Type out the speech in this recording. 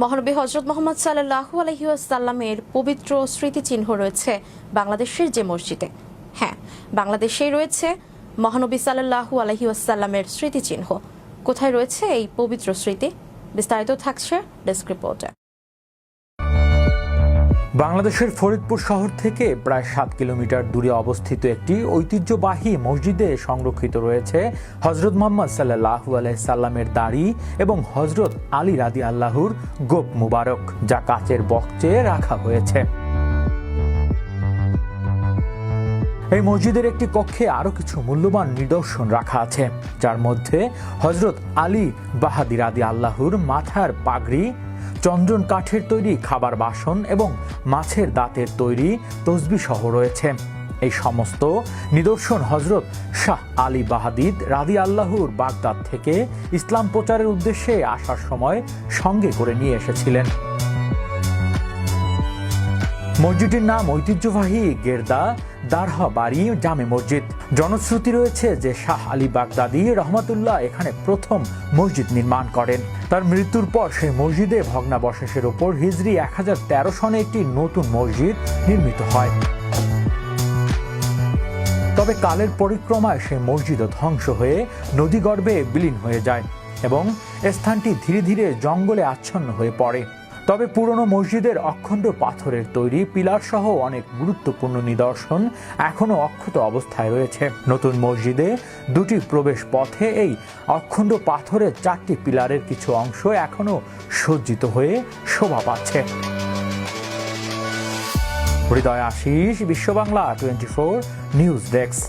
মহানবী হযরত মুহাম্মদ সাল্লাল্লাহু আলাইহি ওয়াসাল্লামের পবিত্র স্মৃতিচিহ্ন রয়েছে বাংলাদেশের যে মসজিদে। হ্যাঁ, বাংলাদেশেই রয়েছে মহানবী সাল্লাল্লাহু আলাইহি ওয়াসাল্লামের স্মৃতিচিহ্ন। কোথায় রয়েছে এই পবিত্র স্মৃতি, বিস্তারিত থাকছে ডেস্ক রিপোর্টে। বাংলাদেশের ফরিদপুর শহর থেকে প্রায় ৭ কিলোমিটার দূরে অবস্থিত একটি ঐতিহ্যবাহী মসজিদে সংরক্ষিত রয়েছে হযরত মুহাম্মদ সাল্লাল্লাহু আলাইহি সাল্লামের দাড়ি এবং হযরত আলী রাদিয়াল্লাহুর গোপ মুবারক, যা কাচের বক্সে রাখা হয়েছে। এই মসজিদের একটি কক্ষে আরো কিছু মূল্যবান নিদর্শন রাখা আছে, যার মধ্যে হযরত আলী বাহাদি রাদিয়াল্লাহুর মাথার পাগড়ি, চন্দন কাঠের তৈরি খাবার বাসন এবং মাছের দাঁতের তৈরি তসবিহ সহ রয়েছে। এই সমস্ত নিদর্শন হযরত শাহ আলী বাহাদি রাদিয়াল্লাহুর বাগদাদ থেকে ইসলাম প্রচারের উদ্দেশ্যে আসার সময় সঙ্গে করে নিয়ে এসেছিলেন। মসজিদটির নাম ঐতিহ্যবাহী গেরদা দারহা বাড়ি জামে মসজিদ। জনশ্রুতি রয়েছে যে শাহ আলী বাগদাদি রহমাতুল্লাহ এখানে প্রথম মসজিদ নির্মাণ করেন। তার মৃত্যুর পর সেই মসজিদে ভগ্নাবশেষের ওপর হিজরি 1013 সনে একটি নতুন মসজিদ নির্মিত হয়। তবে কালের পরিক্রমায় সেই মসজিদও ধ্বংস হয়ে নদীগর্ভে বিলীন হয়ে যায় এবং স্থানটি ধীরে ধীরে জঙ্গলে আচ্ছন্ন হয়ে পড়ে। তবে পুরনো মসজিদের অখণ্ড পাথরের তৈরি পিলার সহ অনেক গুরুত্বপূর্ণ নিদর্শন এখনও অক্ষত অবস্থায় রয়েছে। নতুন মসজিদে দুটি প্রবেশ পথে এই অখণ্ড পাথরের 4টি পিলারের কিছু অংশ এখনও সজ্জিত হয়ে শোভা পাচ্ছে। হৃদয় আশিস, বিশ্ব বাংলা 24 নিউজ ডেস্ক।